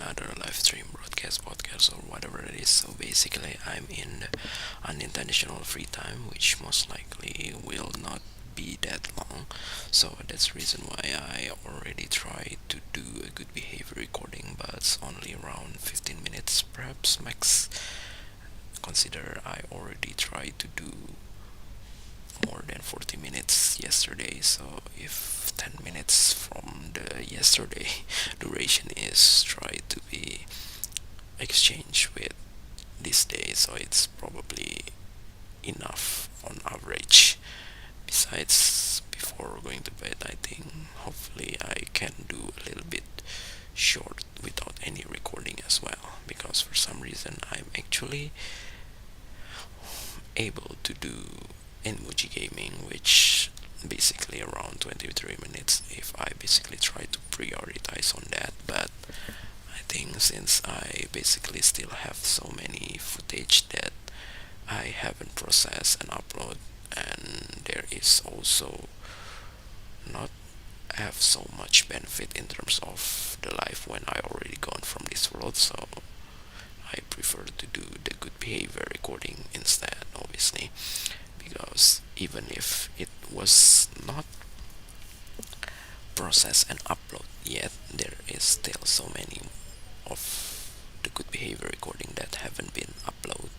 another live stream broadcast, podcast, or whatever it is. So basically, I'm in the unintentional free time, which most likely will not be that long. So that's the reason why I already tried to do a good behavior recording, but it's only around 15 minutes, perhaps max. Consider I already tried to do more than 40 minutes yesterday, so if 10 minutes from the yesterday duration is tried to be exchanged with this day, so it's probably enough on average. Besides, before going to bed, I think hopefully I can do a little bit short without any recording as well, because for some reason I'm actually able to do Animoji gaming, which basically around 23 minutes if I basically try to prioritize on that. But I think since I basically still have so many footage that I haven't processed and upload, and there is also not have so much benefit in terms of the life when I already gone from this world, so I prefer to do the good behavior recording instead, obviously, because even if it was not processed and upload yet, there is still so many of the good behavior recording that haven't been uploaded.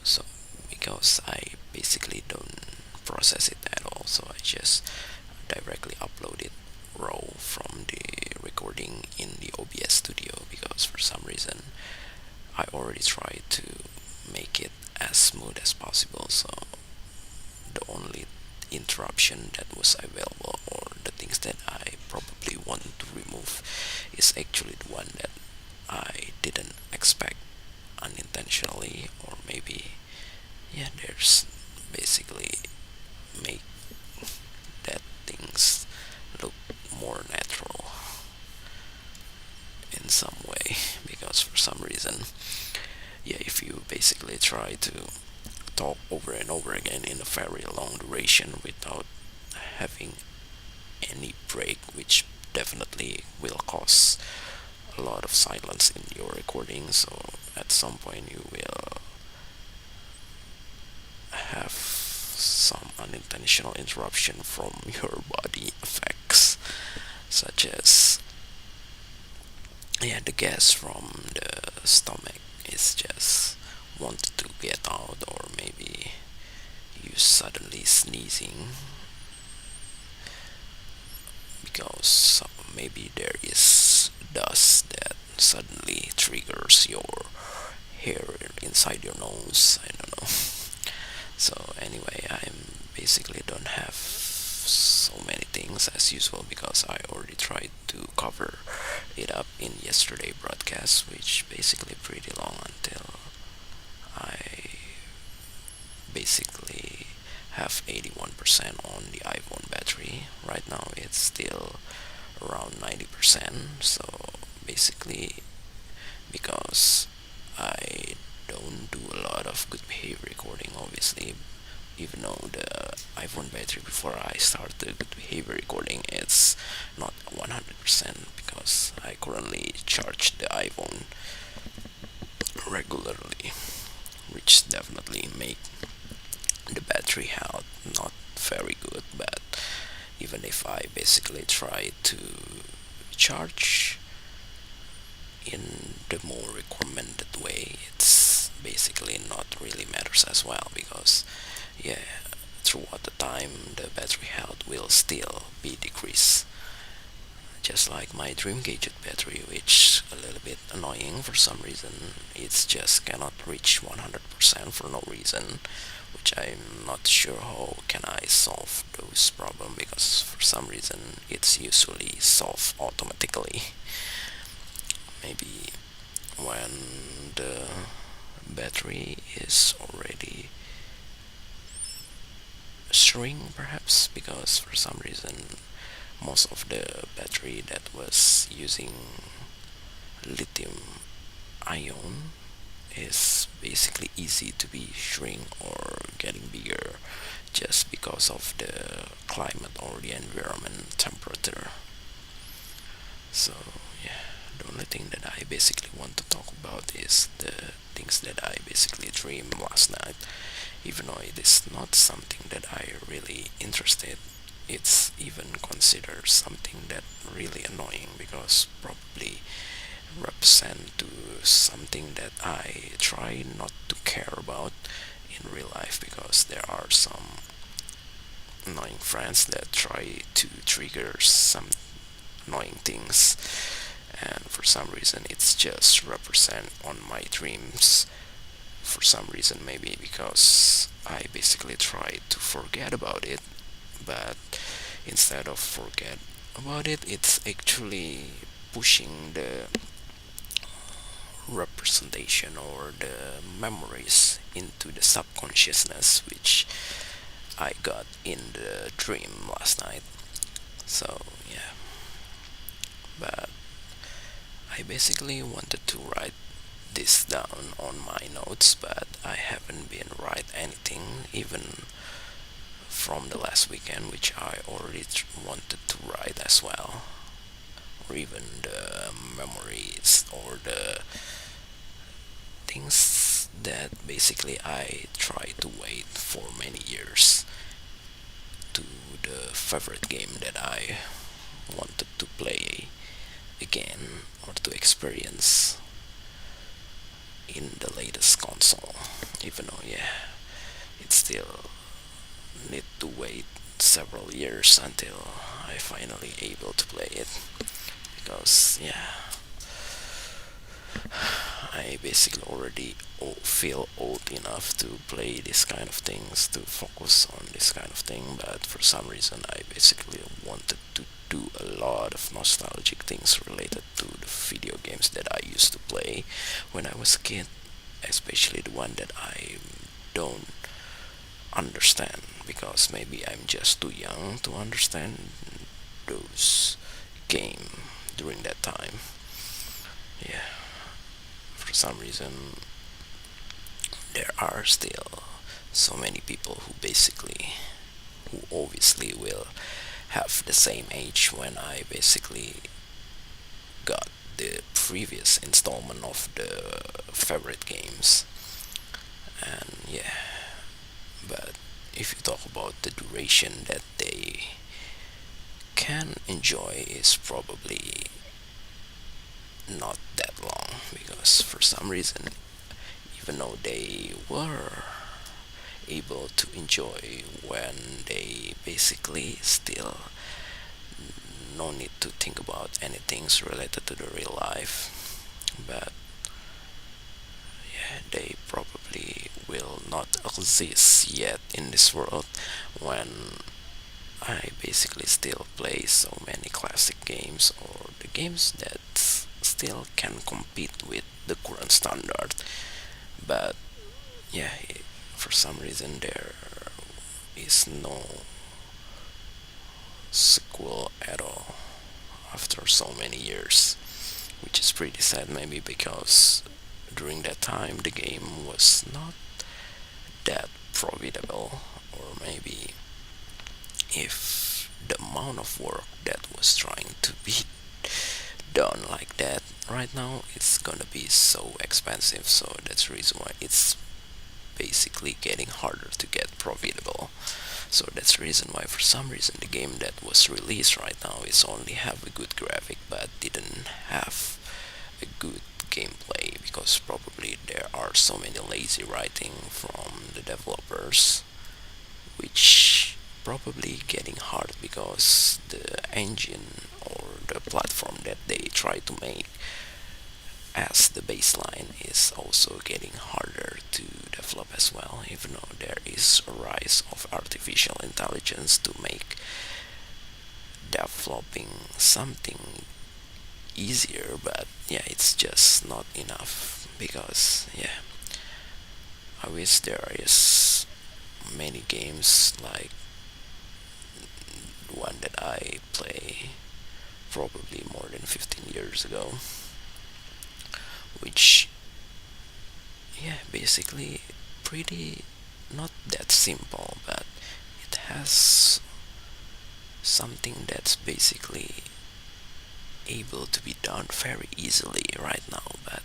So because I basically don't process it at all, so I just directly upload it raw from the recording in the OBS studio, because for some reason I already tried to make it as smooth as possible, so the only interruption that was available, or the things that I probably want to remove, is actually the one that I didn't expect unintentionally, or maybe, yeah, there's basically make that things look more natural in some way, because for some reason, yeah, if you basically try to talk over and over again in a very long duration without having any break, which definitely will cause a lot of silence in your recording, so at some point you will have some unintentional interruption from your body effects, such as, yeah, the gas from the stomach is just wanted to get out, or maybe you suddenly sneezing because maybe there is dust that suddenly triggers your hair inside your nose. I don't know. So anyway, I'm basically don't have so many things as usual, because I already tried to cover it up in yesterday broadcast, which basically pretty long until I basically have 81% on the iPhone battery. Right now it's still around 90%, so basically, because I don't do a lot of good behavior recording, obviously, even though the iPhone battery before I start the good behavior recording, it's not 100%, because I currently charge the iPhone regularly, which definitely make the battery health not very good. But even if I basically try to charge in the more recommended way, it's basically not really matters as well, because, yeah, throughout the time the battery health will still be decreased, just like my dream gadget battery, which a little bit annoying for some reason. It's just cannot reach 100% for no reason, which I'm not sure how can I solve those problem, because for some reason it's usually solved automatically. Maybe when the battery is already shrink, perhaps, because for some reason most of the battery that was using lithium ion is basically easy to be shrink or getting bigger, just because of the climate or the environment temperature. So yeah, the only thing that I basically want to talk about is the things that I basically dreamed last night. Even though it is not something that I really interested, it's even considered something that really annoying because probably represent to something that I try not to care about in real life because there are some annoying friends that try to trigger some annoying things, and for some reason it's just represent on my dreams. For some reason, maybe because I basically try to forget about it, but instead of forget about it, it's actually pushing the representation or the memories into the subconsciousness, which I got in the dream last night. So yeah, but I basically wanted to write this down on my notes, but I haven't been write anything even from the last weekend, which I already wanted to write as well, or even the memories or the things that basically I tried to wait for many years to the favorite game that I wanted to play again or to experience in the latest console. Even though, yeah, it still need to wait several years until I finally able to play it because yeah, I basically already feel old enough to play this kind of things, to focus on this kind of thing, but for some reason I basically wanted to do a lot of nostalgic things related to the video games that I used to play when I was a kid, especially the one that I don't understand because maybe I'm just too young to understand those game during that time. Yeah, for some reason there are still so many people who basically who obviously will have the same age when I basically got the previous installment of the favorite games. And yeah, but if you talk about the duration that they can enjoy is probably not that long because for some reason, even though they were able to enjoy when they basically still no need to think about anything related to the real life, but yeah, they probably will not exist yet in this world when I basically still play so many classic games or the games that still can compete with the current standard. But yeah, for some reason there is no sequel at all after so many years, which is pretty sad maybe because during that time the game was not that profitable, or maybe if the amount of work that was trying to be done like that right now it's gonna be so expensive, so that's the reason why it's basically getting harder to get profitable. So that's the reason why for some reason the game that was released right now is only have a good graphic but didn't have a good gameplay because probably there are so many lazy writing from the developers, which probably getting hard because the engine or the platform that they try to make as the baseline is also getting harder to develop as well, even though there is a rise of artificial intelligence to make developing something easier, but yeah, it's just not enough because yeah, I wish there is many games like the one that I play probably more than 15 years ago, which yeah, basically pretty not that simple, but it has something that's basically able to be done very easily right now. But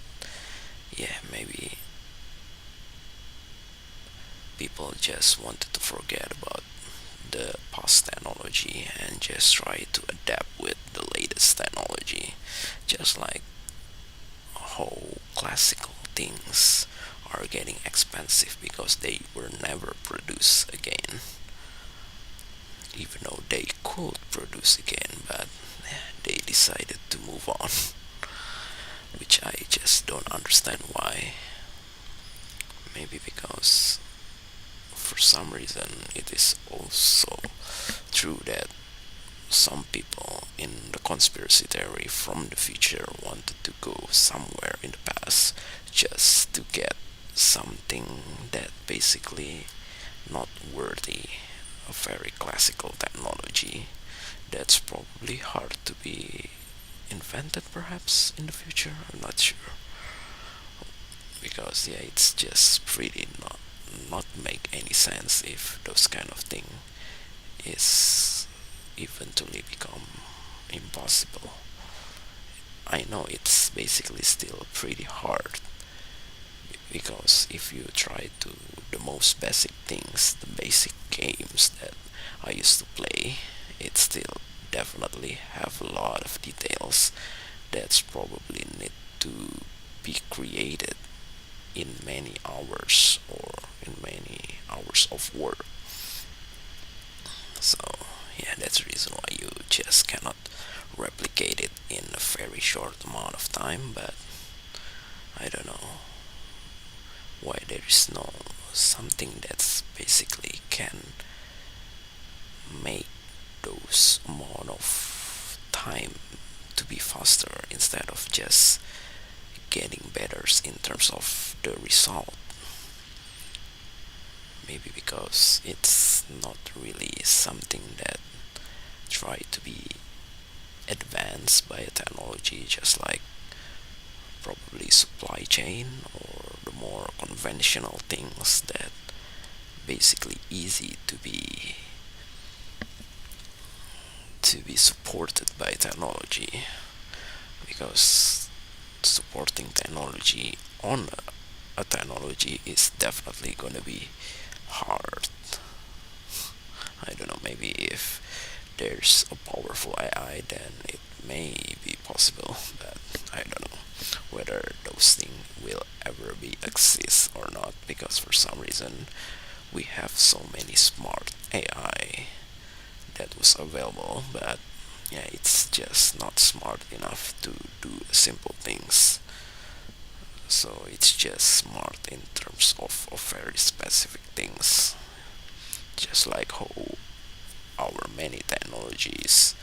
yeah, maybe people just wanted to forget about the past technology and just try to adapt with the latest technology, just like how classical things are getting expensive because they were never produced again, even though they could produce again, but they decided to move on, which I just don't understand why. Maybe because for some reason it is also true that some people in the conspiracy theory from the future wanted to go somewhere in the past just to get something that basically not worthy of very classical technology that's probably hard to be invented perhaps in the future. I'm not sure, because yeah, it's just pretty not make any sense if those kind of thing is eventually become impossible. I know it's basically still pretty hard, because if you try to the most basic things, the basic games that I used to play, it still definitely have a lot of details that's probably need to be created in many hours or in many hours of work. So yeah, that's the reason why you just cannot replicate it in a very short amount of time. But I don't know why there is no something that's basically can make those amount of time to be faster instead of just getting better in terms of the result. Maybe because it's not really something that try to be advanced by a technology, just like probably supply chain or the more conventional things that basically easy to be supported by technology, because supporting technology on a technology is definitely going to be hard. I don't know, maybe if there's a powerful AI, then it may be possible, but I don't know whether those things will ever be exist or not, because for some reason we have so many smart AI that was available, but yeah, it's just not smart enough to do simple things. So it's just smart in terms of very specific things, just like how our many technologies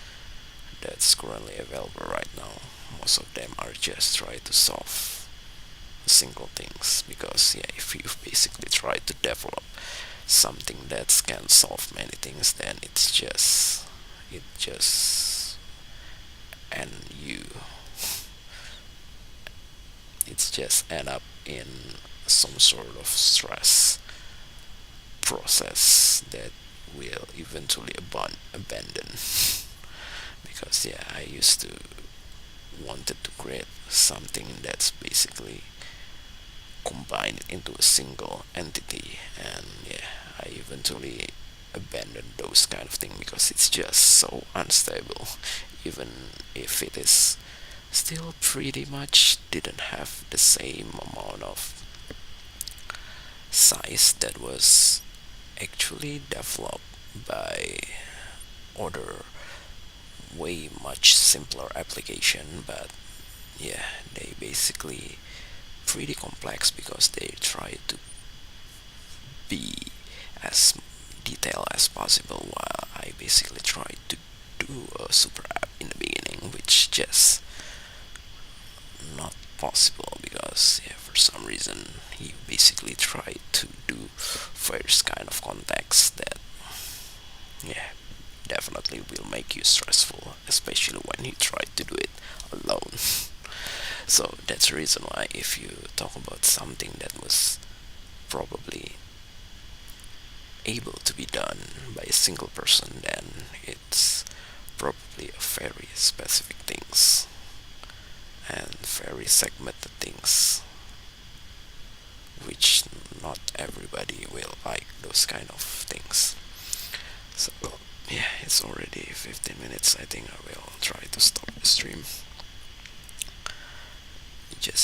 that's currently available right now, most of them are just try to solve single things, because yeah, if you basically try to develop something that can solve many things, then it just and you it's just end up in some sort of stress process that will eventually abandon. Because yeah, I used to wanted to create something that's basically combined into a single entity, and yeah, I eventually abandoned those kind of thing because it's just so unstable. Even if it is still pretty much didn't have the same amount of size that was actually developed by other way much simpler application. But yeah, they basically pretty complex because they try to be as detailed as possible, while I basically tried to do a super app in the beginning, which just not possible, because yeah, for some reason he basically tried to do first kind of context that yeah, definitely will make you stressful, especially when you try to do it alone. So that's the reason why if you talk about something that was probably able to be done by a single person, then it's probably very specific things and very segmented things, which not everybody will like those kind of things. So yeah, it's already 15 minutes. I think I will try to stop the stream just in